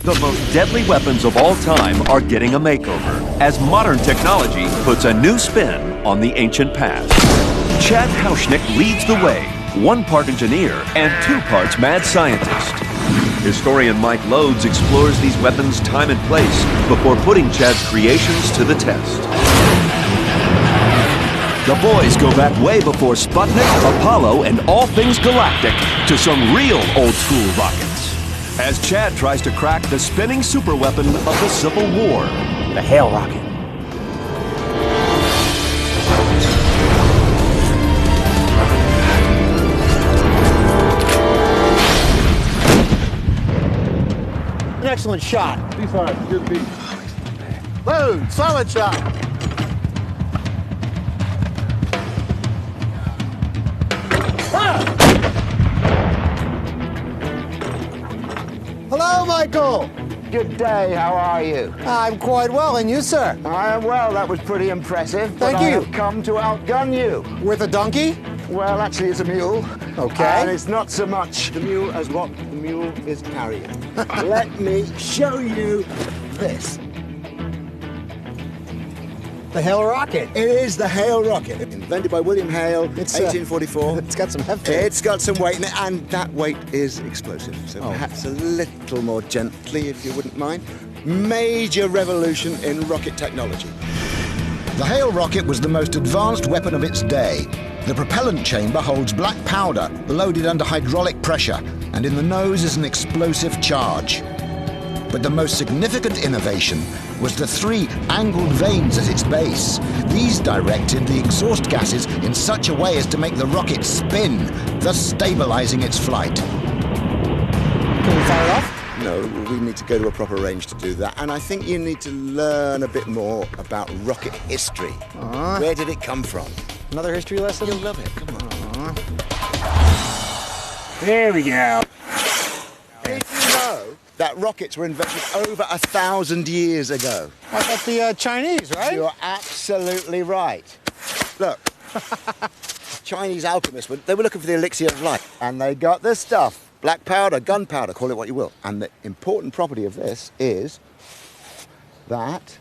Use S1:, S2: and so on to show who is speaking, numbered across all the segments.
S1: The most deadly weapons of all time are getting a makeover as modern technology puts a new spin on the ancient past. Chad Hauschnick leads the way, 1 part engineer and 2 parts mad scientist. Historian Mike Lodes explores these weapons' time and place before putting Chad's creations to the test. The boys go back way before Sputnik, Apollo, and all things galactic to some real old-school rockets. As Chad tries to crack the spinning superweapon of the Civil War,
S2: the Hale rocket. An excellent shot.
S3: B5, good beat.
S2: Boom, solid shot. Hello, Michael.
S4: Good day, how are you?
S2: I'm quite well, and you, sir?
S4: I am well, that was pretty impressive.
S2: Thank
S4: but
S2: you.
S4: I have come to outgun you.
S2: With a donkey?
S4: Well, actually, it's a mule.
S2: Okay.
S4: And it's not so much the mule as what the mule is carrying. Let me show you this.
S2: The Hale rocket.
S4: It is the Hale rocket, invented by William Hale,
S2: It's,
S4: 1844.
S2: It's got some heft.
S4: It's got some weight in it, and that weight is explosive. So perhaps a little more gently, if you wouldn't mind. Major revolution in rocket technology.
S5: The Hale rocket was the most advanced weapon of its day. The propellant chamber holds black powder loaded under hydraulic pressure, and in the nose is an explosive charge. But the most significant innovation was the 3 angled vanes at its base. These directed the exhaust gases in such a way as to make the rocket spin, thus stabilizing its flight.
S2: Can we fire it off?
S4: No, we need to go to a proper range to do that. And I think you need to learn a bit more about rocket history. Where did it come from?
S2: Another history lesson?
S4: You'll love it, come on.
S2: There we go.
S4: Did you know that rockets were invented over 1,000 years ago?
S2: I thought the Chinese, right?
S4: You're absolutely right. Look, Chinese alchemists, they were looking for the elixir of life, and they got this stuff. Black powder, gunpowder, call it what you will. And the important property of this is that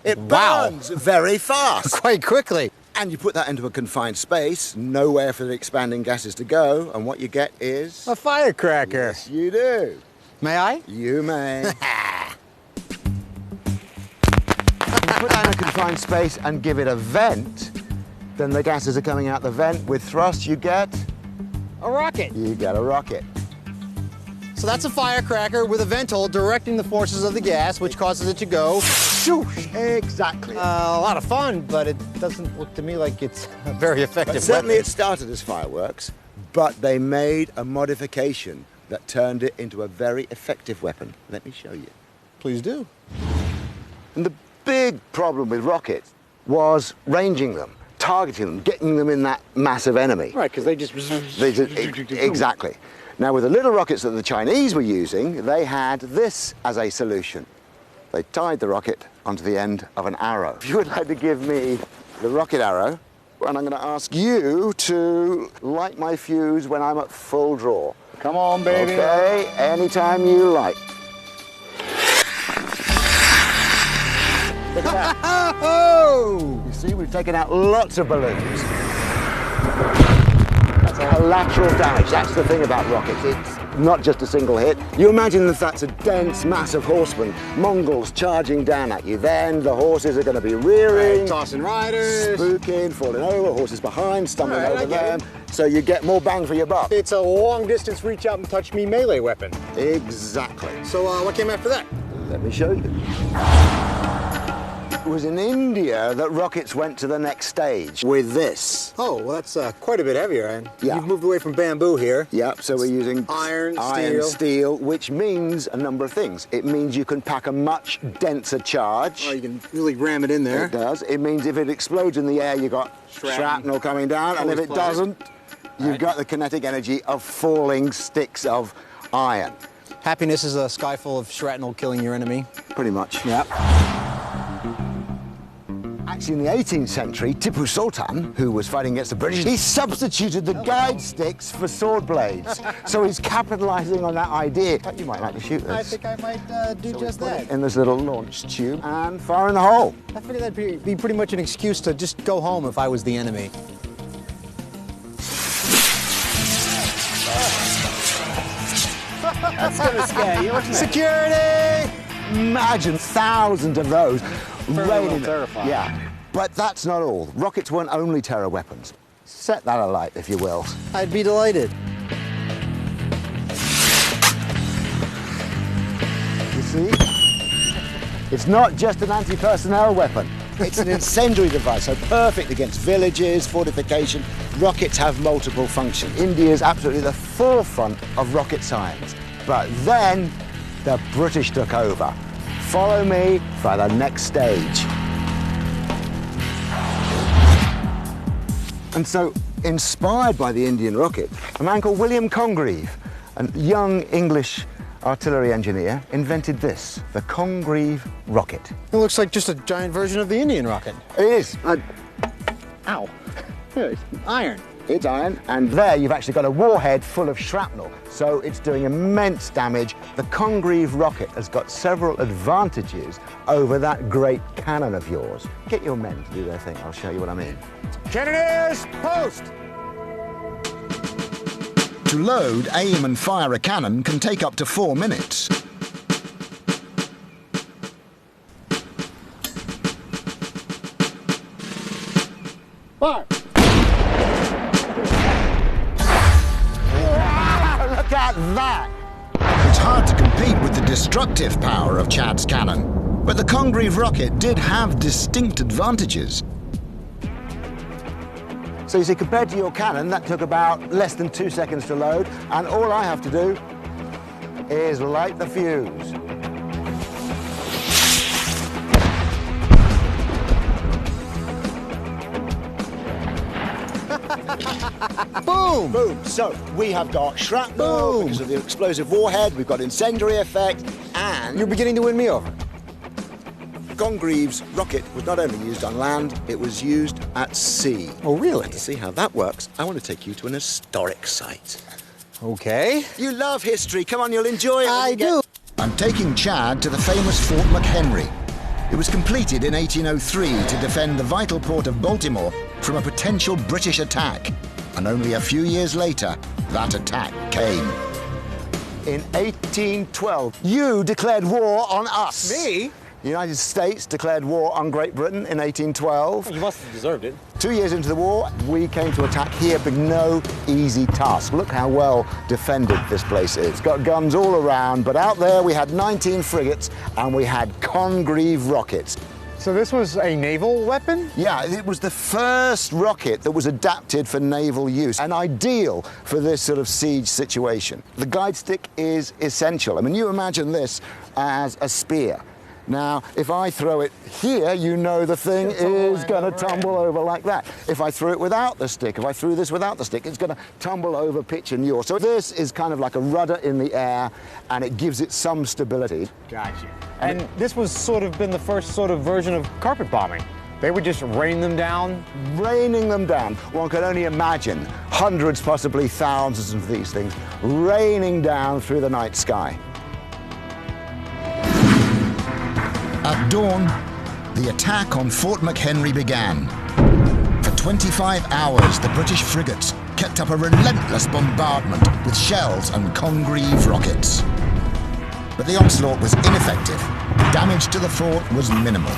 S4: it burns very fast.
S2: Quite quickly.
S4: And you put that into a confined space, nowhere for the expanding gases to go, and what you get is...
S2: A firecracker.
S4: Yes, you do.
S2: May I?
S4: You may. You put that in a confined space and give it a vent, then the gases are coming out the vent. With thrust, you get...
S2: A rocket.
S4: You get a rocket.
S2: So that's a firecracker with a vent hole directing the forces of the gas, which causes it to go. Shoosh.
S4: Exactly.
S2: A lot of fun, but it doesn't look to me like it's a very effective
S4: Certainly
S2: weapon.
S4: it started as fireworks, but they made a modification that turned it into a very effective weapon. Let me show you.
S2: Please do.
S4: And the big problem with rockets was ranging them, targeting them, getting them in that massive enemy.
S2: Right, because they just...
S4: Exactly. Now, with the little rockets that the Chinese were using, they had this as a solution. They tied the rocket onto the end of an arrow. If you would like to give me the rocket arrow, and I'm going to ask you to light my fuse when I'm at full draw.
S2: Come on, baby.
S4: Okay, anytime you like. Look at that.
S2: Oh!
S4: You see, we've taken out lots of balloons. That's a collateral damage. That's the thing about rockets. It's not just a single hit. You imagine if that's a dense mass of horsemen, Mongols charging down at you. Then the horses are going to be rearing,
S2: Tossing riders.
S4: spooking, falling over, horses behind, stumbling
S2: All right, I
S4: over
S2: get
S4: them. So you get more bang for your buck.
S2: It's a long distance reach out and touch me melee weapon.
S4: Exactly.
S2: So what came after that?
S4: Let me show you. It was in India that rockets went to the next stage with this.
S2: Oh, well, that's quite a bit heavier. And
S4: Yeah.
S2: you've moved away from bamboo here.
S4: Yep, so we're using
S2: Iron,
S4: steel, which means a number of things. It means you can pack a much denser charge.
S2: Oh, you can really ram it in there.
S4: It does. It means if it explodes in the air, you've got shrapnel coming down, and if it
S2: Always
S4: doesn't, you've got the kinetic energy of falling sticks of iron.
S2: Happiness is a sky full of shrapnel killing your enemy.
S4: Pretty much.
S2: Yep.
S4: Actually, in the 18th century, Tipu Sultan, who was fighting against the British, he substituted the guide sticks for sword blades. So he's capitalizing on that idea. You might like to shoot this.
S2: I think I might do just that.
S4: In this little launch tube and fire in the hole.
S2: I figured that'd be pretty much an excuse to just go home if I was the enemy.
S4: That's gonna scare you, isn't it?
S2: Security!
S4: Imagine thousands of those raining.
S2: Terrifying.
S4: Yeah, but that's not all. Rockets weren't only terror weapons. Set that alight, if you will.
S2: I'd be delighted.
S4: You see? It's not just an anti-personnel weapon. It's an incendiary device, so perfect against villages, fortification. Rockets have multiple functions. India is absolutely the forefront of rocket science. But then the British took over. Follow me for the next stage. And so, inspired by the Indian rocket, a man called William Congreve, a young English artillery engineer, invented this, the Congreve rocket.
S2: It looks like just a giant version of the Indian rocket.
S4: It is.
S2: Ow. It's iron.
S4: It's iron, and there you've actually got a warhead full of shrapnel, so it's doing immense damage. The Congreve rocket has got several advantages over that great cannon of yours. Get your men to do their thing, I'll show you what I mean. Cannoneers, post!
S5: To load, aim and fire a cannon can take up to 4 minutes.
S2: Fire!
S4: Look at that!
S5: It's hard to compete with the destructive power of Chad's cannon, but the Congreve rocket did have distinct advantages.
S4: So you see, compared to your cannon, that took about less than 2 seconds to load, and all I have to do is light the fuse.
S2: Boom!
S4: Boom! So we have got shrapnel
S2: Boom.
S4: because of the explosive warhead, we've got incendiary effect, and
S2: You're beginning to win me over.
S4: Congreve's rocket was not only used on land, it was used at sea.
S2: Oh, really?
S4: And to see how that works, I want to take you to an historic site.
S2: Okay.
S4: You love history. Come on, you'll enjoy it. when
S2: I
S4: you get-
S2: do.
S5: I'm taking Chad to the famous Fort McHenry. It was completed in 1803 to defend the vital port of Baltimore from a potential British attack. And only a few years later, that attack came.
S4: In 1812, you declared war on us.
S2: Me?
S4: The United States declared war on Great Britain in 1812.
S2: You must have deserved it.
S4: 2 years into the war, we came to attack here, but no easy task. Look how well defended this place is. It's got guns all around, but out there we had 19 frigates and we had Congreve rockets.
S2: So this was a naval weapon?
S4: Yeah, it was the first rocket that was adapted for naval use and ideal for this sort of siege situation. The guide stick is essential. I mean, you imagine this as a spear. Now, if I throw it here, you know the thing is going to tumble over like that. If I threw it without the stick, if I threw this without the stick, it's going to tumble over, pitch and yaw. So this is kind of like a rudder in the air, and it gives it some stability.
S2: Gotcha. And this was sort of been the first sort of version of carpet bombing. They would just rain them down.
S4: Raining them down. One can only imagine hundreds, possibly thousands of these things raining down through the night sky.
S5: At dawn, the attack on Fort McHenry began. For 25 hours, the British frigates kept up a relentless bombardment with shells and Congreve rockets. But the onslaught was ineffective. Damage to the fort was minimal.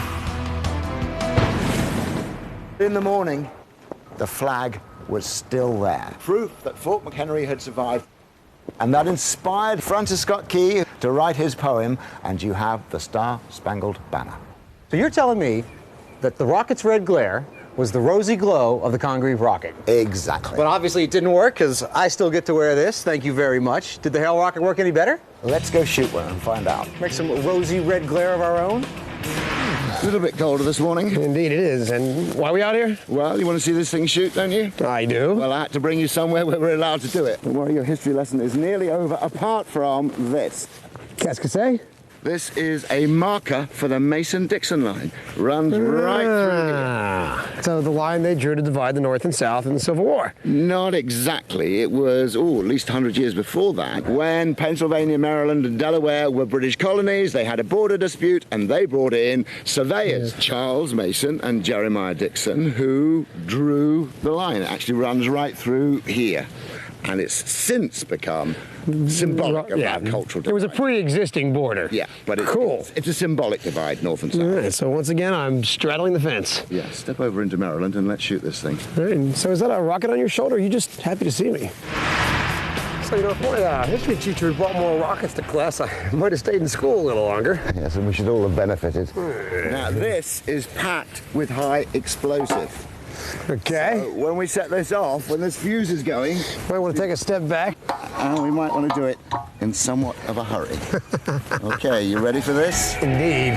S4: In the morning, the flag was still there. Proof that Fort McHenry had survived. And that inspired Francis Scott Key to write his poem, and you have the Star-Spangled Banner.
S2: So you're telling me that the rocket's red glare was the rosy glow of the Congreve rocket.
S4: Exactly.
S2: But obviously it didn't work, because I still get to wear this. Thank you very much. Did the Hale rocket work any better?
S4: Let's go shoot one and find out.
S2: Make some rosy red glare of our own?
S4: A little bit colder this morning.
S3: Indeed it is. And why are we out here?
S4: Well, you want to see this thing shoot, don't you?
S3: I do.
S4: Well, I had to bring you somewhere where we're allowed to do it. Don't worry, your history lesson is nearly over, apart from this.
S3: Qu'est-ce que c'est?
S4: This is a marker for the Mason-Dixon line. Runs right through here.
S3: So the line they drew to divide the North and South in the Civil War.
S4: Not exactly. It was, at least 100 years before that, when Pennsylvania, Maryland, and Delaware were British colonies. They had a border dispute, and they brought in surveyors, Charles Mason and Jeremiah Dixon, who drew the line. It actually runs right through here. And it's since become symbolic of that cultural divide.
S3: It was a pre-existing border.
S4: Yeah, but it's a symbolic divide, north and south.
S3: All right, so once again, I'm straddling the fence.
S4: Yeah, step over into Maryland and let's shoot this thing.
S3: All right, and so is that a rocket on your shoulder, or are you just happy to see me? So, if my history teacher had brought more rockets to class, I might have stayed in school a little longer.
S4: Yes, and we should all have benefited. Now, this is packed with high explosive.
S3: Okay.
S4: So when we set this off, when this fuse is going...
S3: Might want to take a step back.
S4: And we might want to do it in somewhat of a hurry. Okay, you ready for this?
S3: Indeed.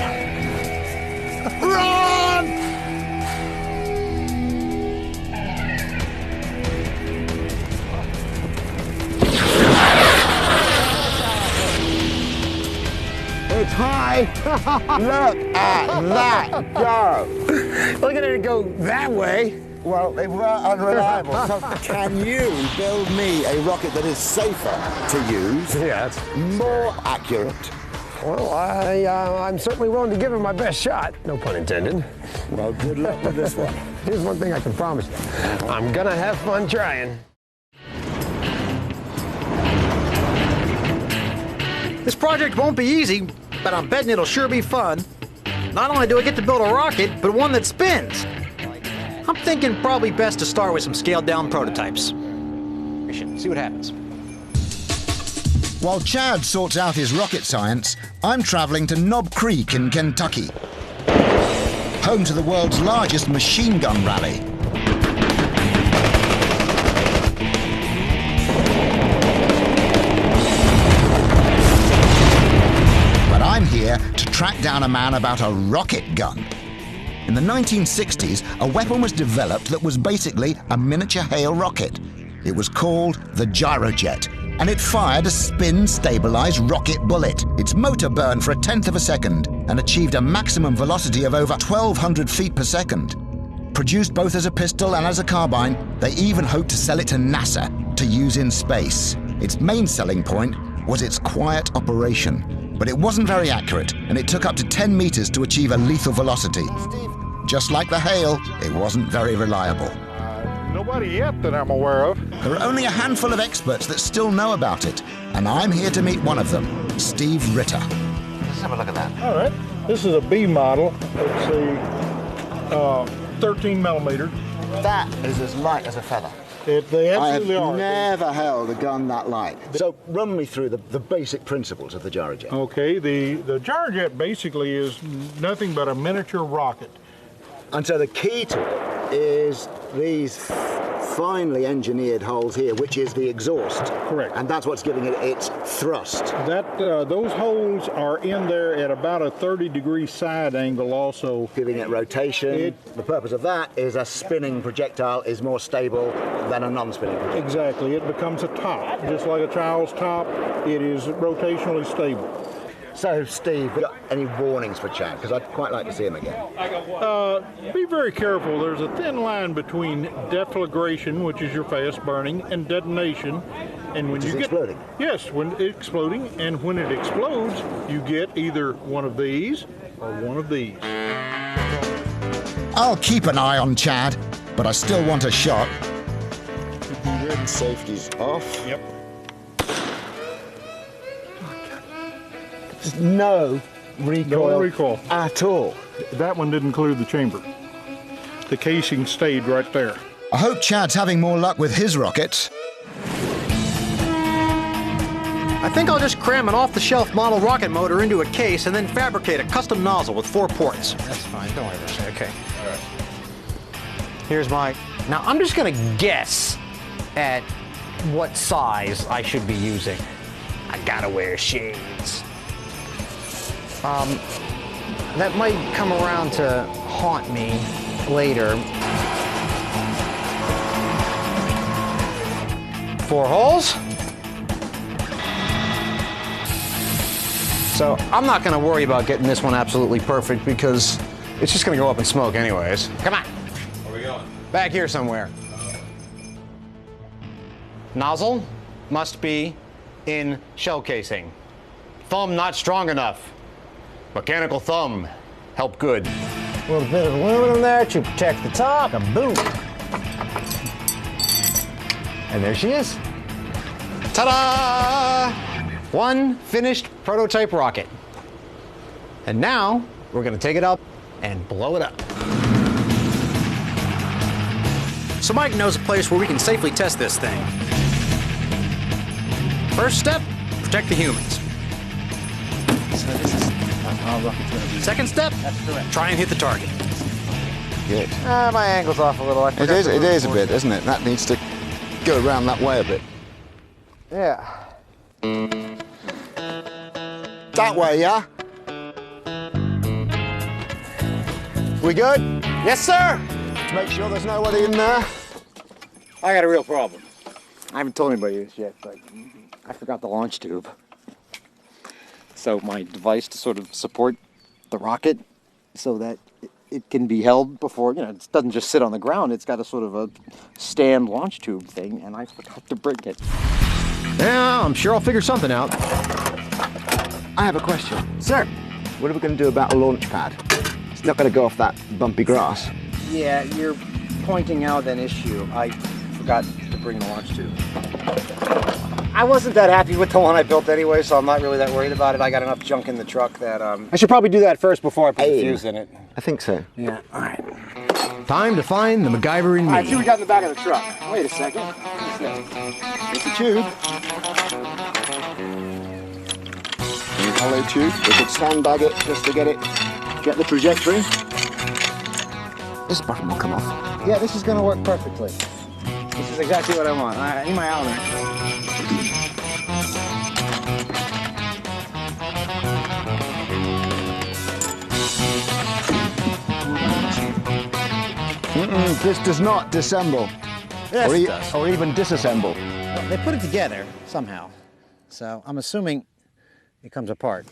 S4: Run! It's high. Look at that go.
S3: Look at it go that way.
S4: Well, they were unreliable. So can you build me a rocket that is safer to use?
S3: Yeah, that's
S4: more accurate.
S3: Well, I'm certainly willing to give it my best shot. No pun intended.
S4: Well, good luck with this one.
S3: Here's one thing I can promise you. I'm gonna have fun trying.
S2: This project won't be easy, but I'm betting it'll sure be fun. Not only do I get to build a rocket, but one that spins. I'm thinking probably best to start with some scaled-down prototypes. We should see what happens.
S5: While Chad sorts out his rocket science, I'm traveling to Knob Creek in Kentucky, home to the world's largest machine gun rally. But I'm here to track down a man about a rocket gun. In the 1960s, a weapon was developed that was basically a miniature Hale rocket. It was called the Gyrojet, and it fired a spin-stabilized rocket bullet. Its motor burned for 1/10 of a second and achieved a maximum velocity of over 1,200 feet per second. Produced both as a pistol and as a carbine, they even hoped to sell it to NASA to use in space. Its main selling point was its quiet operation, but it wasn't very accurate, and it took up to 10 meters to achieve a lethal velocity. Just like the Hale, it wasn't very reliable.
S6: Nobody yet that I'm aware of.
S5: There are only a handful of experts that still know about it, and I'm here to meet one of them, Steve Ritter.
S4: Let's have a look at that.
S6: All right. This is a B model. It's a 13 millimeter.
S4: That is as light as a feather.
S6: They absolutely
S4: I have
S6: are.
S4: never held a gun that light. So run me through the basic principles of the Gyrojet.
S6: Okay, the Gyrojet basically is nothing but a miniature rocket.
S4: And so the key to it is these finely engineered holes here, which is the exhaust.
S6: Correct.
S4: And that's what's giving it its thrust.
S6: Those holes are in there at about a 30-degree side angle also.
S4: Giving it rotation. The purpose of that is a spinning projectile is more stable than a non-spinning projectile.
S6: Exactly. It becomes a top. Just like a child's top, it is rotationally stable.
S4: So, Steve, got any warnings for Chad? Because I'd quite like to see him again.
S6: Be very careful. There's a thin line between deflagration, which is your fast burning, and detonation. And when
S4: exploding?
S6: Yes, when it's exploding. And when it explodes, you get either one of these or one of these.
S5: I'll keep an eye on Chad, but I still want a shot.
S4: Safety's off.
S6: Yep.
S4: No recoil,
S6: No recoil
S4: at all.
S6: That one didn't include the chamber. The casing stayed right there.
S5: I hope Chad's having more luck with his rockets.
S2: I think I'll just cram an off-the-shelf model rocket motor into a case and then fabricate a custom nozzle with 4 ports. That's fine, don't worry about it. Okay. All right. Here's my...
S7: Now, I'm just going to guess at what size I should be using. I gotta wear shades. That might come around to haunt me later. 4 holes.
S8: So I'm not gonna worry about getting this one absolutely perfect because it's just gonna go up in smoke anyways. Come on.
S9: Where are we going?
S8: Back here somewhere. Nozzle must be in shell casing. Thumb not strong enough. Mechanical thumb, help good. A little bit of aluminum there to protect the top, and boom. And there she is. Ta-da! One finished prototype rocket. And now we're gonna take it up and blow it up.
S2: So Mike knows a place where we can safely test this thing. First step, protect the humans. Second step, try and hit the target.
S4: Good.
S8: My angle's off a little.
S4: It is a bit, isn't it? That needs to go around that way a bit.
S8: Yeah.
S4: That way, yeah? We good?
S8: Yes, sir.
S4: Make sure there's nobody in there.
S8: I got a real problem. I haven't told anybody this yet, but I forgot the launch tube. So my device to sort of support the rocket so that it can be held before, you know, it doesn't just sit on the ground. It's got a sort of a stand launch tube thing, and I forgot to bring it. Yeah, I'm sure I'll figure something out.
S4: I have a question.
S8: Sir.
S4: What are we going to do about a launch pad? It's not going to go off that bumpy grass.
S8: Yeah, you're pointing out an issue. I forgot to bring the launch tube. I wasn't that happy with the one I built anyway, so I'm not really that worried about it. I got enough junk in the truck that I should probably do that first before I put the fuse in it.
S4: I think so.
S8: Yeah, all right. Time to find the MacGyver in me. All right, see what we got in the back of the truck. Wait a second. What's this?
S4: It's a tube. A hollow tube. We could sandbag it just to get the trajectory. This button will come off.
S8: Yeah, this is going to work perfectly. This is exactly what I want. I need my Allen.
S4: This does not disassemble.
S8: Yes, it does.
S4: Or even disassemble.
S8: Well, they put it together somehow, so I'm assuming it comes apart.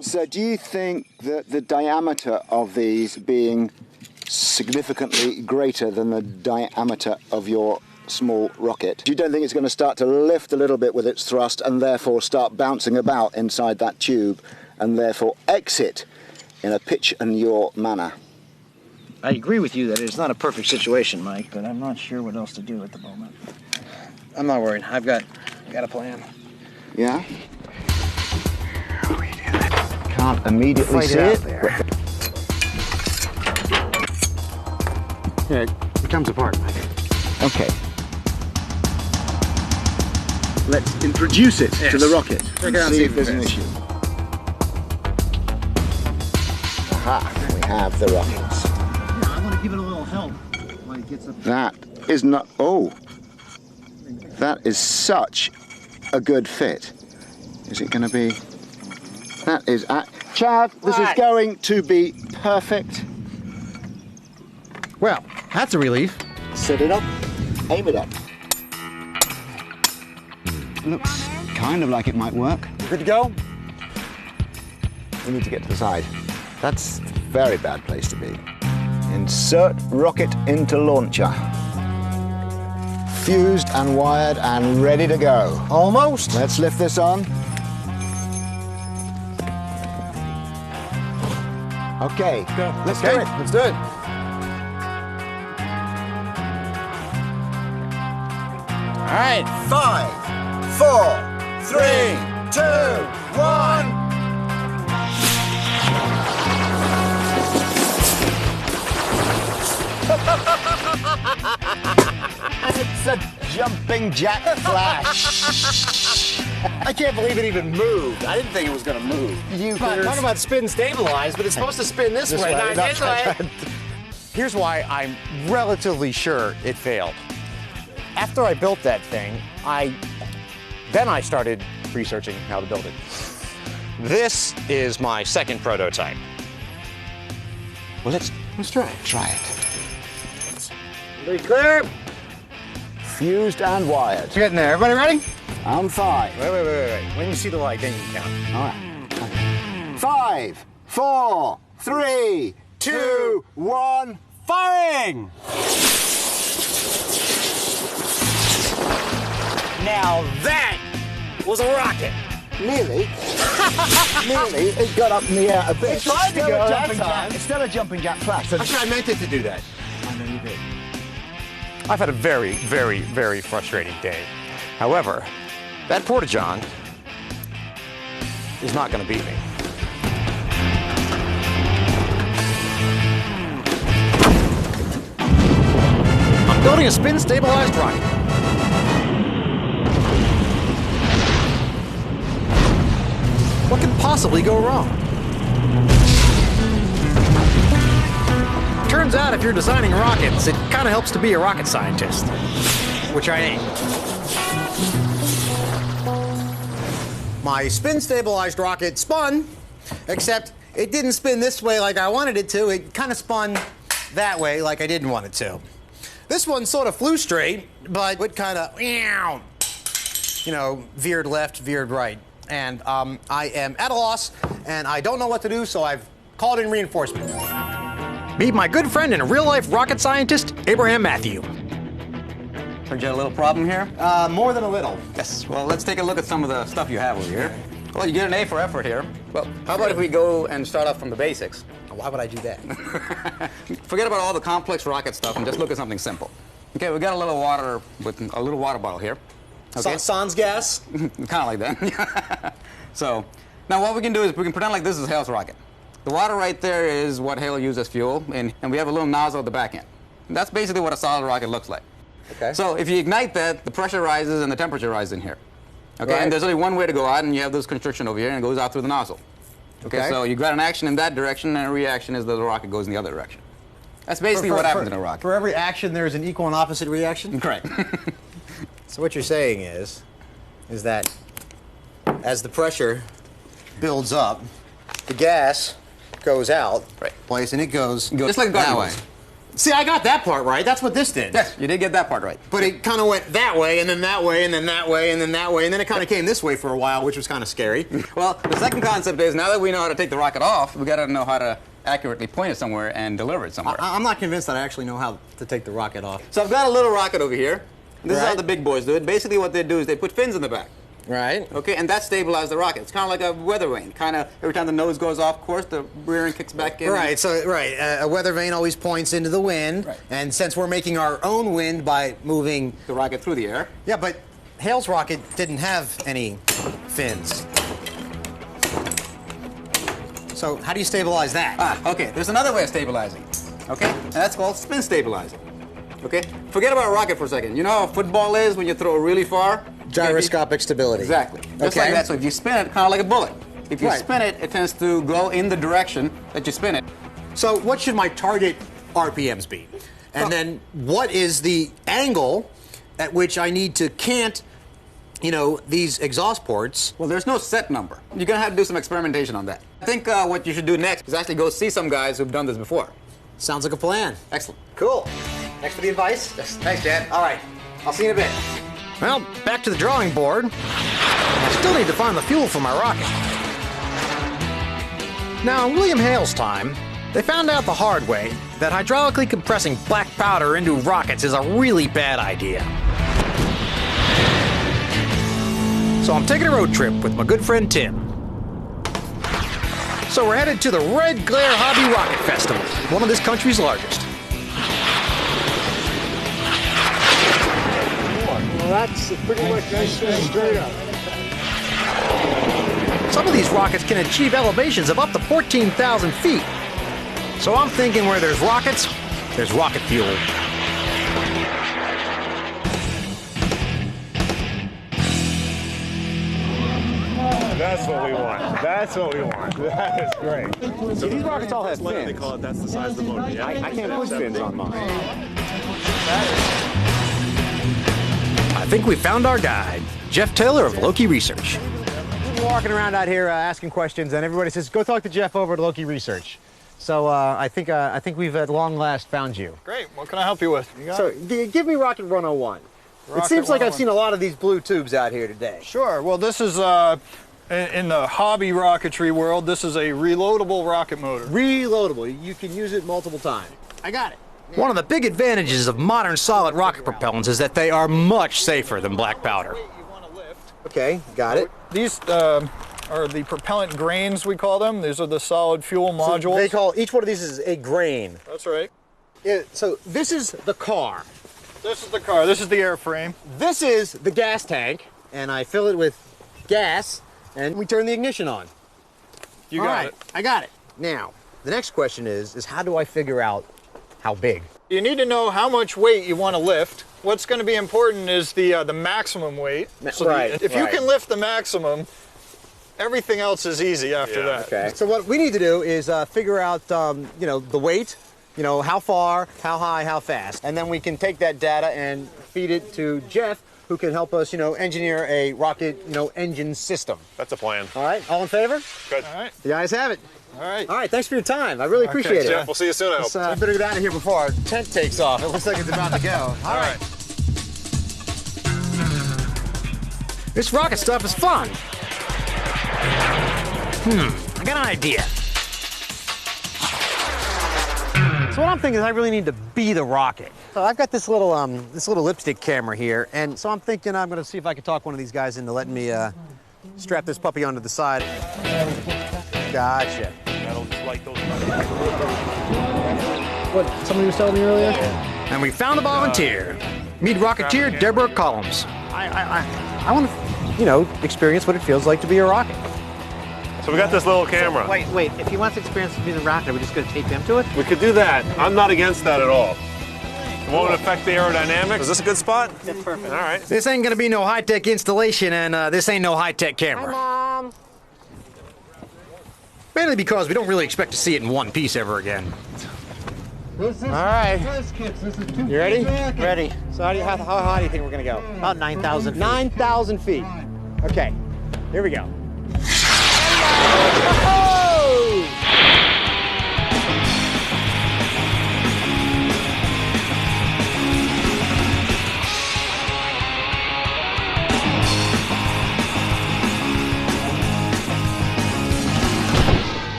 S4: So do you think that the diameter of these being significantly greater than the diameter of your small rocket, you don't think it's going to start to lift a little bit with its thrust and therefore start bouncing about inside that tube and therefore exit in a pitch and yaw manner?
S8: I agree with you that it's not a perfect situation, Mike, but I'm not sure what else to do at the moment. I'm not worried. I got a plan.
S4: Yeah? Can't immediately see it.
S8: There. Yeah, it comes apart, Mike.
S4: Okay. Let's introduce it to the rocket and see if there's an issue. Aha, we have the rockets.
S8: Yeah, I want to give it a little help when it gets up.
S4: That is not, oh, that is such a good fit. Is it going to be, that is, Chav, this is going to be perfect.
S8: Well, that's a relief.
S4: Set it up, aim it up. Looks kind of like it might work.
S8: Good to go?
S4: We need to get to the side. That's a very bad place to be. Insert rocket into launcher. Fused and wired and ready to go.
S8: Almost.
S4: Let's lift this on. Okay, let's do it.
S8: Let's do it. All right.
S4: 5, 4, 3, 2, 1. It's a jumping jack flash.
S8: I can't believe it even moved. I didn't think it was going to move. Talk about spin stabilized, but it's supposed to spin this way, not this way. Here's why I'm relatively sure it failed. After I built that thing, then I started researching how to build it. This is my second prototype. Well, let's try it.
S4: Try it.
S8: Pretty clear.
S4: Fused and wired.
S8: We're getting there. Everybody ready?
S4: I'm 5.
S8: Wait. When you see the light, then you can count.
S4: All right. 5, 4, 3, 2, 1, firing!
S8: Now that was a rocket.
S4: Nearly. Nearly. It got up in the air a bit.
S8: It tried to go that time.
S4: It's still a jumping jack flash. So
S8: Actually, I meant it to do that.
S4: I know you did.
S8: I've had a very, very, very frustrating day. However, that Porta-John is not going to beat me.
S2: I'm building a spin-stabilized rocket. What can possibly go wrong? Turns out if you're designing rockets, it kind of helps to be a rocket scientist. Which I ain't. My spin-stabilized rocket spun, except it didn't spin this way like I wanted it to. It kind of spun that way like I didn't want it to. This one sort of flew straight, but it kind of, you know, veered left, veered right. And I am at a loss, and I don't know what to do, so I've called in reinforcements. Meet my good friend and real-life rocket scientist, Abraham Matthew.
S9: Heard you had a little problem here?
S2: More than a little.
S9: Yes. Well, let's take a look at some of the stuff you have over here. Well, you get an A for effort here. Well, how about if we go and start off from the basics?
S2: Why would I do that?
S9: Forget about all the complex rocket stuff and just look at something simple. Okay, we got a little water with a little water bottle here. Okay.
S2: Sans gas?
S9: Kind of like that. So, now what we can do is we can pretend like this is Hale's rocket. The water right there is what Hale used as fuel, and we have a little nozzle at the back end. And that's basically what a solid rocket looks like.
S2: Okay.
S9: So if you ignite that, the pressure rises and the temperature rises in here. Okay,
S2: Right.
S9: and there's only one way to go out, and you have this constriction over here, and it goes out through the nozzle. Okay, so you got an action in that direction, and a reaction is that the rocket goes in the other direction. That's basically what happens in a rocket.
S2: For every action, there's an equal and opposite reaction?
S9: Correct.
S2: So what you're saying is that as the pressure builds up, the gas goes out,
S9: Right.
S2: place, and it goes
S9: Just like
S2: that
S9: Garden
S2: way.
S9: goes.
S2: See, I got that part right. That's what this did.
S9: Yes, you did get that part right.
S2: But it kind of went that way, and then that way, and then that way, and then that way, and then it kind of came this way for a while, which was kind of scary.
S9: Well, the second concept is now that we know how to take the rocket off, we got to know how to accurately point it somewhere and deliver it somewhere.
S2: I'm not convinced that I actually know how to take the rocket off.
S9: So I've got a little rocket over here. This is how
S2: Right.
S9: the big boys do it. Basically what they do is they put fins in the back.
S2: Right.
S9: Okay, and that stabilizes the rocket. It's kind of like a weather vane. Kind of every time the nose goes off course, the rear end kicks back in.
S2: Right, so a weather vane always points into the wind,
S9: Right.
S2: and since we're making our own wind by moving,
S9: The rocket through the air.
S2: yeah, but Hale's rocket didn't have any fins. So how do you stabilize that?
S9: Ah, okay. There's another way of stabilizing. Okay, and that's called spin stabilizing. Okay, forget about a rocket for a second. You know how a football is when you throw it really far?
S2: Gyroscopic stability.
S9: Exactly. Just
S2: Okay.
S9: like that. So if you spin it, kind of like a bullet. If you
S2: Right.
S9: spin it, it tends to go in the direction that you spin it.
S2: So what should my target RPMs be? And then what is the angle at which I need to cant, you know, these exhaust ports?
S9: Well, there's no set number. You're gonna have to do some experimentation on that. I think what you should do next is actually go see some guys who've done this before.
S2: Sounds like a plan.
S9: Excellent.
S2: Cool. Thanks for the advice.
S9: Yes. Thanks, Chad.
S2: All right. I'll see you in a bit. Well, back to the drawing board. I still need to find the fuel for my rocket. Now, in William Hale's time, they found out the hard way that hydraulically compressing black powder into rockets is a really bad idea. So I'm taking a road trip with my good friend Tim. So we're headed to the Red Glare Hobby Rocket Festival, one of this country's largest.
S3: Well, that's pretty much nice and straight up.
S2: Some of these rockets can achieve elevations of up to 14,000 feet. So I'm thinking where there's rockets, there's rocket fuel.
S3: That's what we want. That's what we want. That is great. So these rockets all have fins.
S10: They call it, that's the size of the motor. Yeah.
S3: I can't put fins on mine.
S2: I think we found our guide, Jeff Taylor of Loki Research.
S11: We're walking around out here asking questions, and everybody says, "Go talk to Jeff over at Loki Research." So I think we've at long last found you.
S6: Great. What can I help you with?
S11: So give me Rocket 101. It seems like I've seen a lot of these blue tubes out here today.
S6: Sure. Well, this is
S12: In the hobby rocketry world, this is a reloadable rocket motor.
S11: Reloadable. You can use it multiple times. I got it.
S2: One of the big advantages of modern solid rocket propellants is that they are much safer than black powder.
S11: Okay, got it.
S12: These are the propellant grains, we call them. These are the solid fuel modules.
S11: So they call each one of these is a grain.
S12: That's right.
S11: Yeah, so this is the car.
S12: This is the car. This is the airframe.
S11: This is the gas tank, and I fill it with gas, and we turn the ignition on.
S12: You got it.
S11: I got it. Now, the next question is how do I figure out how big?
S12: You need to know how much weight you want to lift. What's going to be important is the maximum weight. So if you can lift the maximum, everything else is easy after that.
S11: Okay. So what we need to do is figure out, you know, the weight, you know, how far, how high, how fast, and then we can take that data and feed it to Jeff, who can help us, you know, engineer a rocket, you know, engine system.
S10: That's a plan.
S11: All right. All in favor?
S10: Good.
S12: All right.
S11: The ayes have it.
S12: All right.
S11: All right. Thanks for your time. I really appreciate it.
S10: Jeff, we'll see you soon, I hope.
S11: We better get out of here before our tent takes off. It looks like it's about to go. All right.
S2: This rocket stuff is fun. I got an idea.
S11: So what I'm thinking is I really need to be the rocket. So I've got this little lipstick camera here, and so I'm thinking I'm going to see if I can talk one of these guys into letting me strap this puppy onto the side. Gotcha.
S10: That'll just light those.
S11: What somebody was telling me earlier?
S2: And we found a volunteer. Meet Rocketeer Deborah Collins.
S11: I want to, you know, experience what it feels like to be a rocket.
S10: So we got this little camera.
S11: Wait. If he wants to experience to be the rocket, are we just going to tape him to it?
S10: We could do that. I'm not against that at all. It won't affect the aerodynamics. Is this a good spot?
S11: That's perfect.
S10: All right.
S2: This ain't gonna be no high-tech installation, and this ain't no high-tech camera.
S11: Hi, Mom.
S2: Mainly because we don't really expect to see it in one piece ever again.
S11: All right. You ready? Ready. So how high do you think we're going to go? About 9,000 feet. 9,000 feet. Okay. Here we go.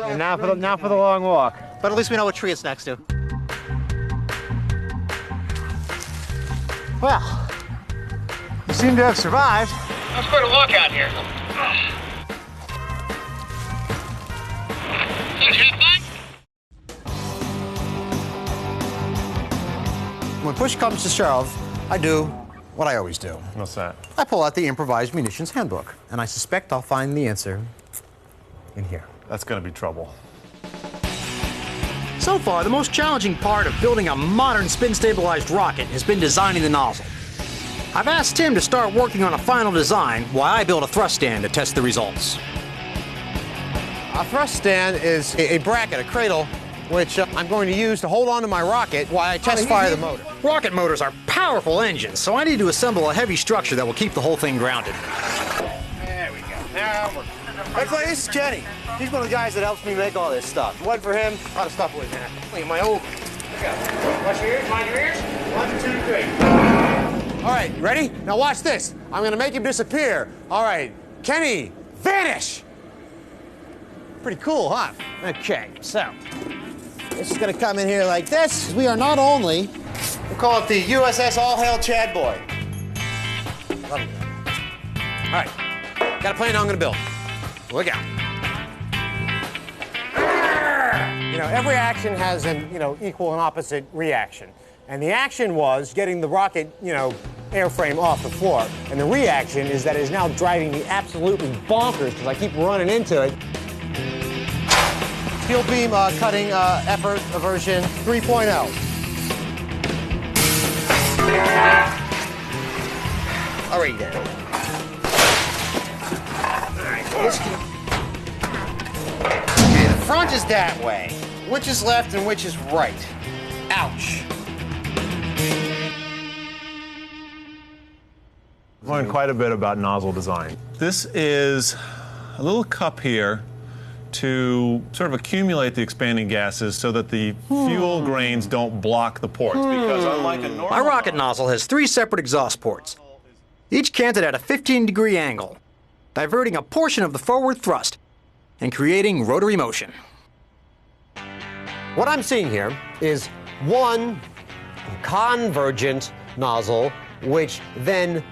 S11: And now for the long walk. But at least we know what tree it's next to. Well, you seem to have survived.
S2: That's quite a walk out here.
S11: When push comes to shove, I do what I always do.
S10: What's that?
S11: I pull out the improvised munitions handbook, and I suspect I'll find the answer in here.
S10: That's going to be trouble.
S2: So far, the most challenging part of building a modern spin-stabilized rocket has been designing the nozzle. I've asked Tim to start working on a final design while I build a thrust stand to test the results.
S11: A thrust stand is a bracket, a cradle, which I'm going to use to hold onto my rocket while I test fire the motor.
S2: Rocket motors are powerful engines, so I need to assemble a heavy structure that will keep the whole thing grounded.
S11: There we go. Now we're... This is Kenny. He's one of the guys that helps me make all this stuff. If it wasn't for him, a lot of stuff wouldn't happen. Look at my old... Watch your ears, mind your ears. 1, 2, 3. All right, ready? Now watch this. I'm going to make him disappear. All right, Kenny, vanish! Pretty cool, huh? Okay, so this is going to come in here like this. We are not only, we'll call it the USS All Hail Chad Boy. Love it. All right, got a plane I'm going to build. Look out. You know, every action has an, equal and opposite reaction. And the action was getting the rocket, airframe off the floor. And the reaction is that it is now driving me absolutely bonkers because I keep running into it. Steel beam cutting effort version 3.0. Already there. Okay, the front is that way. Which is left and which is right? Ouch.
S10: I've learned quite a bit about nozzle design. This is a little cup here to sort of accumulate the expanding gases so that the fuel grains don't block the ports. Because unlike a normal...
S2: My rocket nozzle has 3 separate exhaust ports, each canted at a 15-degree angle. diverting a portion of the forward thrust and creating rotary motion.
S8: What I'm seeing here is one convergent nozzle, which then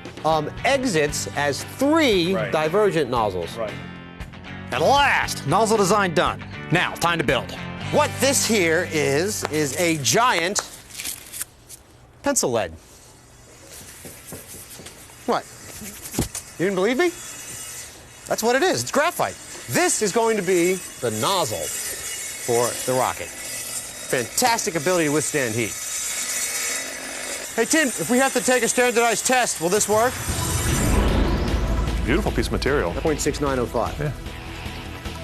S8: exits as three divergent nozzles.
S2: Right. At last, nozzle design done. Now, time to build.
S8: What this here is a giant pencil lead. What? You didn't believe me? That's what it is. It's graphite. This is going to be the nozzle for the rocket. Fantastic ability to withstand heat. Hey, Tim, if we have to take a standardized test, will this work?
S10: Beautiful piece of material.
S8: 0.6905.
S10: Yeah.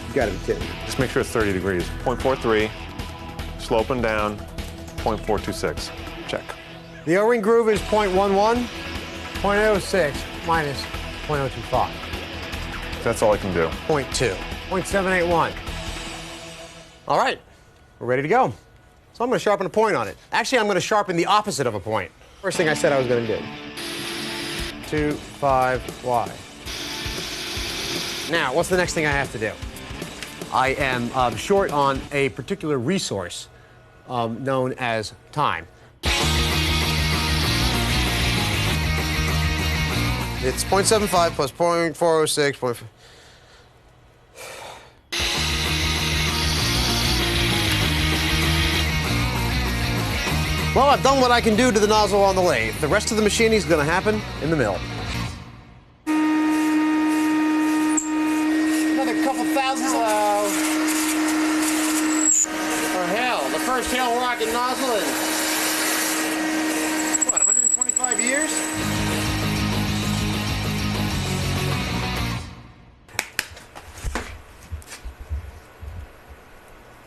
S8: You got it, Tim.
S10: Just make sure it's 30 degrees. 0.43, sloping down, 0.426. Check.
S8: The O-ring groove is 0.11, 0.06 minus 0.025.
S10: That's all I can do.
S8: 0.2, 0.781. All right, we're ready to go. So I'm going to sharpen a point on it. Actually, I'm going to sharpen the opposite of a point. First thing I said I was going to do. 2.5Y. Now, what's the next thing I have to do? I am short on a particular resource known as time. It's 0.75 plus 0.406. Well, I've done what I can do to the nozzle on the lathe. The rest of the machining is going to happen in the mill. Another couple thousand slow. For hell, the first Hale rocket nozzle in, what, 125 years?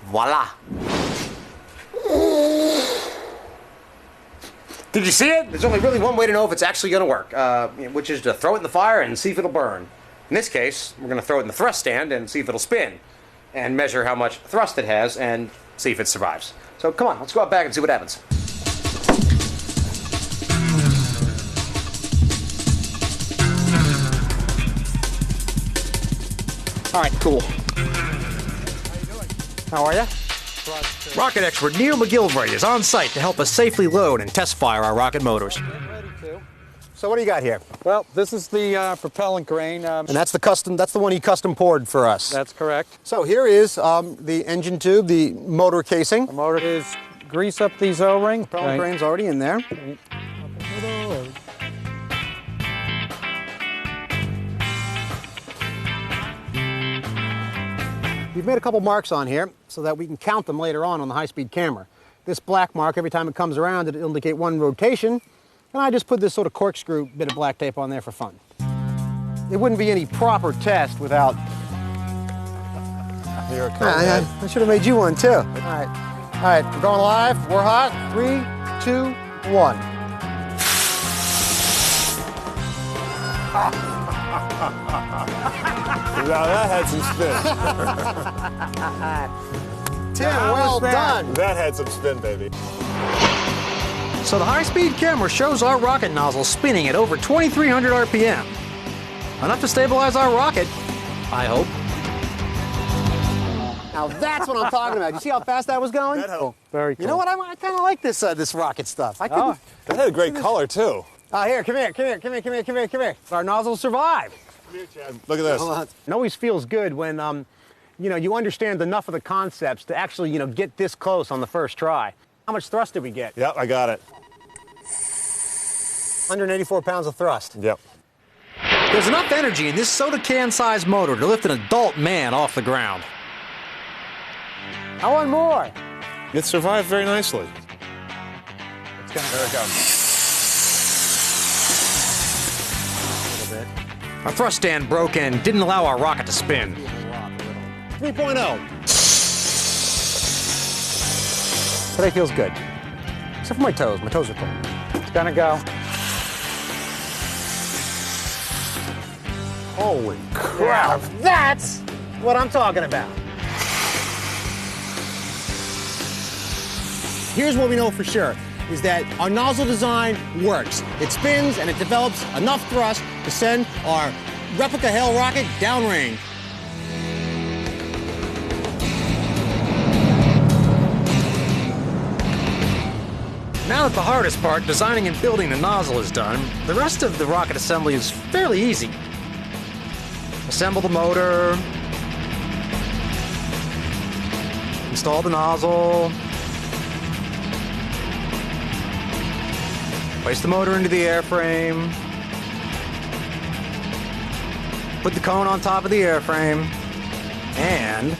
S8: Voila. Did you see it? There's only really one way to know if it's actually going to work, which is to throw it in the fire and see if it'll burn. In this case, we're going to throw it in the thrust stand and see if it'll spin, and measure how much thrust it has and see if it survives. So come on, let's go out back and see what happens.
S2: All right, cool. How are you? Rocket expert Neil McGilvray is on site to help us safely load and test fire our rocket motors.
S8: So what do you got here?
S12: Well, this is the propellant grain.
S8: And that's the one he custom poured for us.
S12: That's correct.
S8: So here is the engine tube, the motor casing.
S12: The motor is grease up these O-rings.
S8: Propellant grain's already in there. We've made a couple marks on here so that we can count them later on the high-speed camera. This black mark, every time it comes around, it'll indicate one rotation, and I just put this sort of corkscrew bit of black tape on there for fun. It wouldn't be any proper test without...
S3: Here it comes.
S8: I should have made you one, too. All right, we're going live. We're hot. 3, 2, 1.
S3: Now that had some spin.
S8: Tim, well done.
S3: That had some spin, baby.
S2: So the high-speed camera shows our rocket nozzle spinning at over 2,300 RPM. Enough to stabilize our rocket, I hope.
S8: Now that's what I'm talking about. You see how fast that was going?
S12: Very cool.
S8: You know what? I kind of like this this rocket stuff.
S3: That had a great color, too.
S8: Here, come here. Our nozzle survived.
S3: Come here, Chad. Look at this.
S8: It always feels good when, you understand enough of the concepts to actually, get this close on the first try. How much thrust did we get?
S3: Yep, I got it.
S8: 184 pounds of thrust.
S3: Yep.
S2: There's enough energy in this soda can-sized motor to lift an adult man off the ground.
S8: I want more.
S3: It survived very nicely.
S12: There it goes.
S2: Our thrust stand broke and didn't allow our rocket to spin.
S8: 3.0. Today feels good. Except for my toes. My toes are cold.
S12: It's gonna go.
S8: Holy crap. That's what I'm talking about. Here's what we know for sure, is that our nozzle design works. It spins and it develops enough thrust to send our replica Hale rocket downrange.
S2: Now that the hardest part, designing and building the nozzle, is done, the rest of the rocket assembly is fairly easy. Assemble the motor, install the nozzle, place the motor into the airframe, put the cone on top of the airframe, and...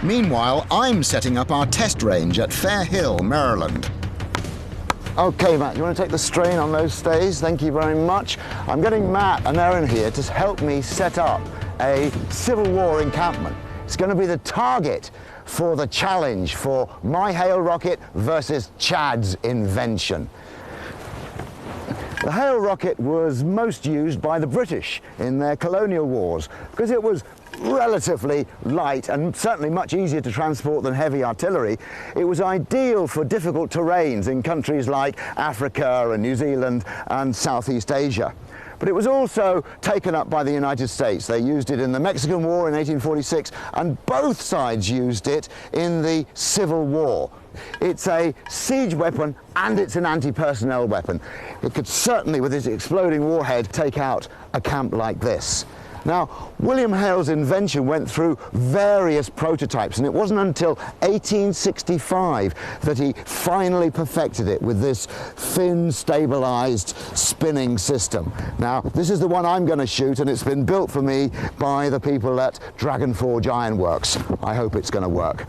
S5: Meanwhile, I'm setting up our test range at Fair Hill, Maryland. Okay, Matt, you want to take the strain on those stays? Thank you very much. I'm getting Matt and Erin here to help me set up a Civil War encampment. It's going to be the target for the challenge for my Hale rocket versus Chad's invention. The Hale rocket was most used by the British in their colonial wars because it was relatively light and certainly much easier to transport than heavy artillery. It was ideal for difficult terrains in countries like Africa and New Zealand and Southeast Asia. But it was also taken up by the United States. They used it in the Mexican War in 1846, and both sides used it in the Civil War. It's a siege weapon and it's an anti-personnel weapon. It could certainly, with its exploding warhead, take out a camp like this. Now, William Hale's invention went through various prototypes, and it wasn't until 1865 that he finally perfected it with this fin-stabilized spinning system. Now, this is the one I'm going to shoot, and it's been built for me by the people at Dragon Forge Ironworks. I hope it's going to work.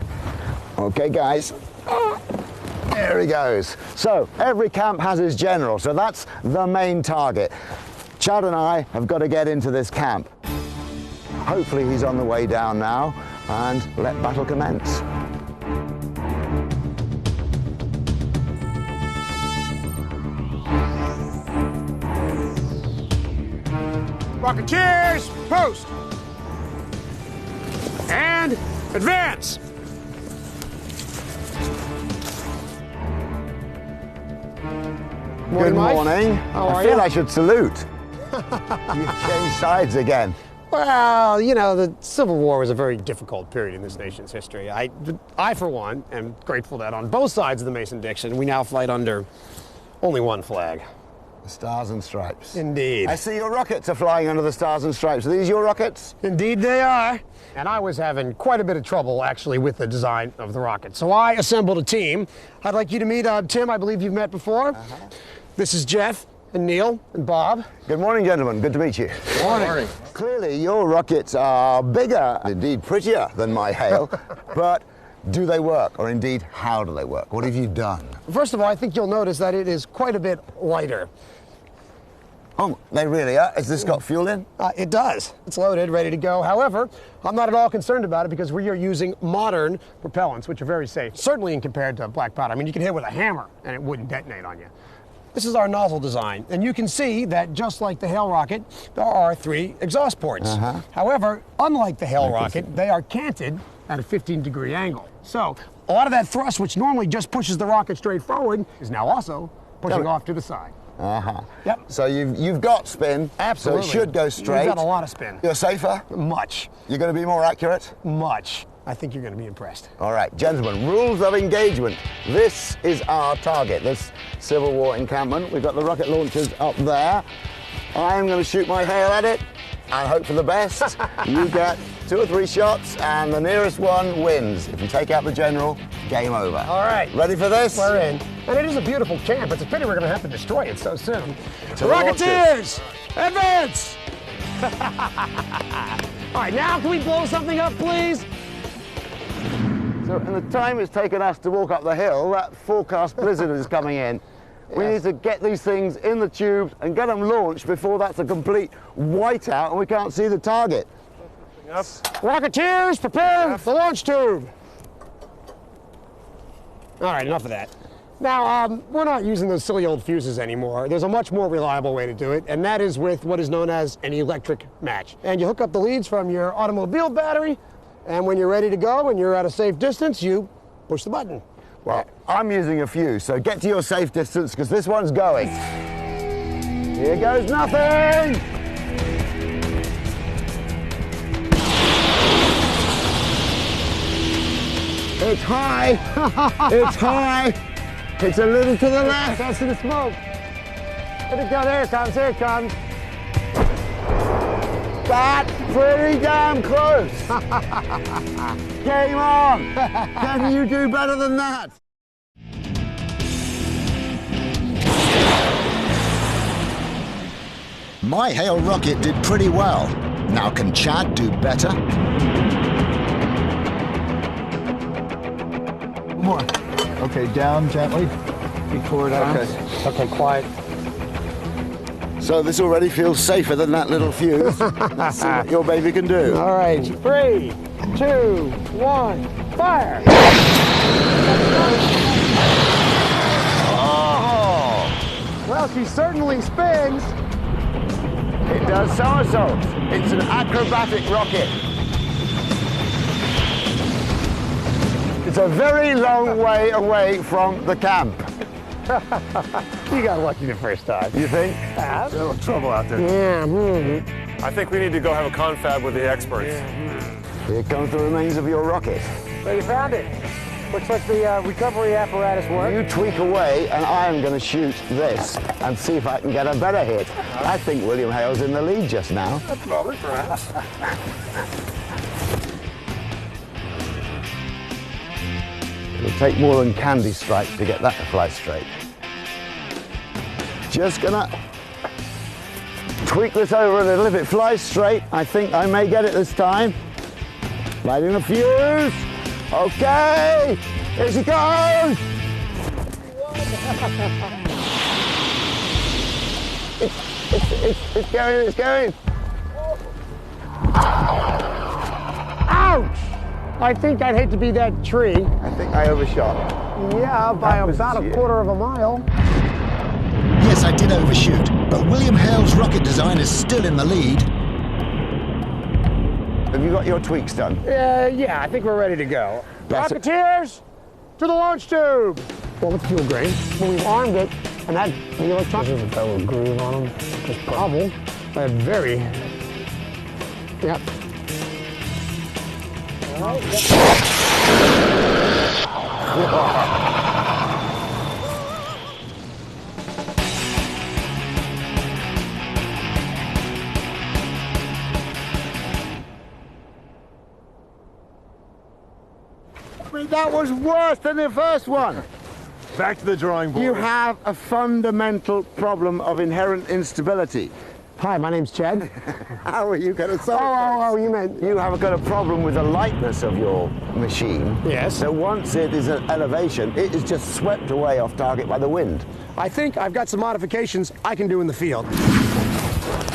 S5: Okay, guys. There he goes. So, every camp has his general, so that's the main target. Chad and I have got to get into this camp. Hopefully he's on the way down now, and let battle commence.
S3: Rocketeers, post! And advance!
S5: Good morning.
S3: How are
S5: I feel
S3: you?
S5: I should salute. You've changed sides again.
S3: Well, you know, the Civil War was a very difficult period in this nation's history. I, for one, am grateful that on both sides of the Mason-Dixon, we now fight under only one flag.
S5: The Stars and Stripes.
S3: Indeed.
S5: I see your rockets are flying under the Stars and Stripes. Are these your rockets?
S3: Indeed they are. And I was having quite a bit of trouble, actually, with the design of the rocket. So I assembled a team. I'd like you to meet Tim, I believe you've met before. This is Jeff and Neil and Bob.
S5: Good morning, gentlemen. Good to meet you.
S3: Good morning.
S5: Clearly, your rockets are bigger, indeed prettier than my Hale, but do they work? Or indeed, how do they work? What have you done?
S3: First of all, I think you'll notice that it is quite a bit lighter.
S5: Oh, they really are? Has this got fuel in?
S3: It does. It's loaded, ready to go. However, I'm not at all concerned about it because we are using modern propellants, which are very safe, certainly in compared to black powder. I mean, you can hit it with a hammer and it wouldn't detonate on you. This is our nozzle design, and you can see that just like the Hale rocket, there are 3 exhaust ports. However, unlike the Hale rocket, they are canted at a 15-degree angle. So a lot of that thrust, which normally just pushes the rocket straight forward, is now also pushing off to the side. Yep.
S5: So you've got spin.
S3: Absolutely.
S5: So it should go straight.
S3: You've got a lot of spin.
S5: You're safer?
S3: Much.
S5: You're going to be more accurate?
S3: Much. I think you're going to be impressed.
S5: All right, gentlemen, rules of engagement. This is our target, this Civil War encampment. We've got the rocket launchers up there. I'm going to shoot my Hale at it and hope for the best. You get 2 or 3 shots and the nearest one wins. If you take out the general, game over.
S3: All right.
S5: Ready for this?
S3: We're in. And it is a beautiful camp. It's a pity we're going to have to destroy it so soon.
S5: To
S3: Rocketeers, advance! All right, now can we blow something up, please?
S5: So in the time it's taken us to walk up the hill, that forecast blizzard is coming in. We need to get these things in the tubes and get them launched before that's a complete whiteout and we can't see the target.
S3: Rocketeers, prepare the launch tube. All right, enough of that. Now, we're not using those silly old fuses anymore. There's a much more reliable way to do it, and that is with what is known as an electric match. And you hook up the leads from your automobile battery, and when you're ready to go and you're at a safe distance, you push the button.
S5: Well, I'm using a fuse, so get to your safe distance because this one's going.
S4: Here goes nothing! It's high! It's high! It's a little to the left!
S3: I see the smoke! Let it go, there it comes, here it comes!
S4: That's pretty damn close! Game on! Can you do better than that? My Hale rocket did pretty well. Now can Chad do better?
S13: More. Okay, down gently before it happens.
S3: Okay, quiet.
S4: So this already feels safer than that little fuse. Let's see what your baby can do.
S3: All right, 3, 2, 1, fire!
S4: Oh!
S3: Well, she certainly spins.
S4: It does somersaults. It's an acrobatic rocket. It's a very long way away from the camp.
S3: You got lucky the first time.
S4: You think?
S3: Yeah.
S10: A little trouble out there.
S3: Yeah.
S10: I think we need to go have a confab with the experts.
S4: Here comes the remains of your rocket.
S3: So you found it. Looks like the recovery apparatus works.
S4: You tweak away and I am going to shoot this and see if I can get a better hit. I think William Hale's in the lead just now.
S3: That's probably perhaps.
S4: It'll take more than candy strike to get that to fly straight. Just gonna tweak this over a little. If it flies straight, I think I may get it this time. Lighting the fuse. Okay, here she goes. It's going, it's going.
S3: Ouch! I think I'd hate to be that tree.
S4: I think I overshot.
S3: Yeah, by about a quarter of a mile.
S5: Yes, I did overshoot, but William Hale's rocket design is still in the lead.
S4: Have you got your tweaks done?
S3: Yeah, I think we're ready to go. Rocketeers, to the launch tube. Well, with fuel grain, when we've armed it, and that the electronics has a fellow groove on them. Just probable. Very. Yep. All right.
S4: That was worse than the first one.
S10: Back to the drawing board.
S4: You have a fundamental problem of inherent instability.
S3: Hi, my name's Chad.
S4: How are you going to solve
S3: Oh, you meant...
S4: You have got a problem with the lightness of your machine.
S3: Yes.
S4: So once it is at elevation, it is just swept away off target by the wind.
S3: I think I've got some modifications I can do in the field.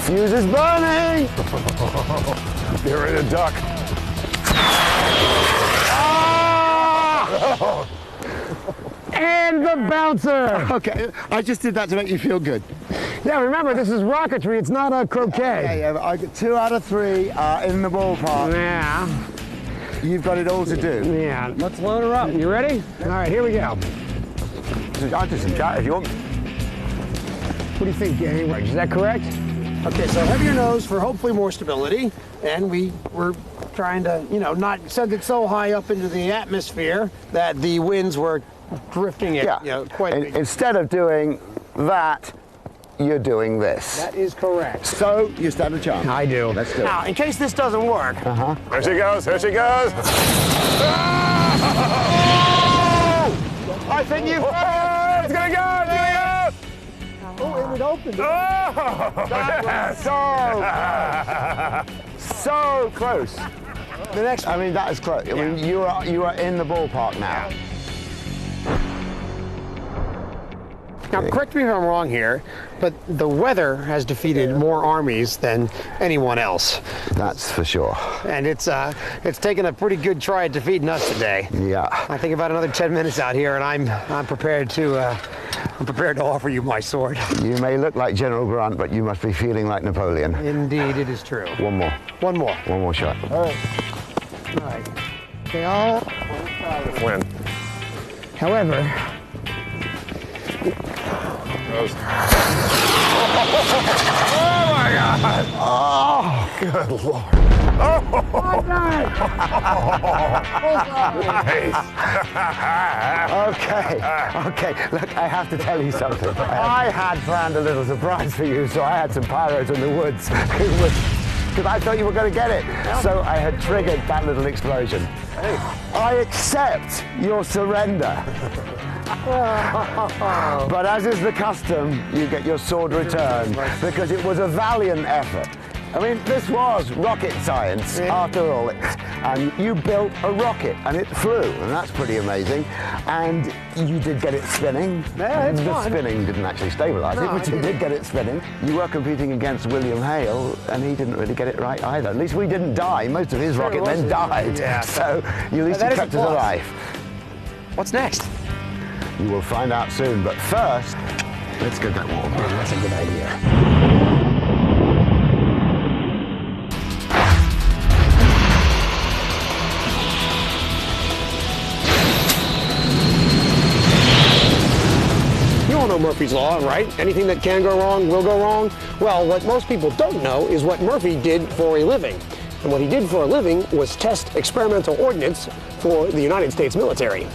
S4: Fuse is burning!
S10: You're in a duck.
S3: And the bouncer!
S4: Okay, I just did that to make you feel good.
S3: Yeah, remember, this is rocketry, it's not a croquet.
S4: Yeah, but I got 2 out of 3 in the ballpark.
S3: Yeah.
S4: You've got it all to do.
S3: Yeah. Let's load her up. You ready? All right, here we go.
S4: I'll do some chat if you want.
S3: What do you think, Gary? Is that correct? Okay, so heavier nose for hopefully more stability. And we're trying to, not send it so high up into the atmosphere that the winds were drifting it, quite a bit.
S4: Instead of doing that, you're doing this.
S3: That is correct.
S4: So you stand a chance.
S3: I do.
S4: Let's do it.
S3: Now, in case this doesn't work.
S4: Uh-huh.
S10: There she goes, there she goes.
S3: I think you...
S10: It's gonna go, it's gonna go.
S3: Oh, and it opened.
S10: Oh,
S4: That was so close.
S3: The next
S4: I mean, that is close. I mean, you are in the ballpark now.
S3: Now, correct me if I'm wrong here, but the weather has defeated more armies than anyone else.
S4: That's for sure.
S3: And it's taken a pretty good try at defeating us today.
S4: Yeah.
S3: I think about another 10 minutes out here, and I'm prepared to offer you my sword.
S4: You may look like General Grant, but you must be feeling like Napoleon.
S3: Indeed, it is true.
S4: One more.
S3: One more.
S4: One more shot.
S3: All right. All right. They all
S10: win.
S3: However,
S14: Oh my God!
S3: Oh, good Lord. Oh, nice. Okay, look, I have to tell you something. I had planned a little surprise for you, so I had some pyros in the woods. Because I thought you were going to get it. So I had triggered that little explosion. Hey. I accept your surrender. But as is the custom, you get your sword returned because it was a valiant effort. I mean, this was rocket science, after all. And you built a rocket, and it flew, and that's pretty amazing. And you did get it spinning. Yeah, it's the spinning didn't actually stabilize it, but you did get it spinning. You were competing against William Hale, and he didn't really get it right either. At least we didn't die. Most of his rocket men died. Yeah. So at least you kept us alive. What's next? You will find out soon, but first, let's get that warm. Yeah, that's a good idea. You all know Murphy's Law, right? Anything that can go wrong will go wrong. Well, what most people don't know is what Murphy did for a living. And what he did for a living was test experimental ordnance for the United States military.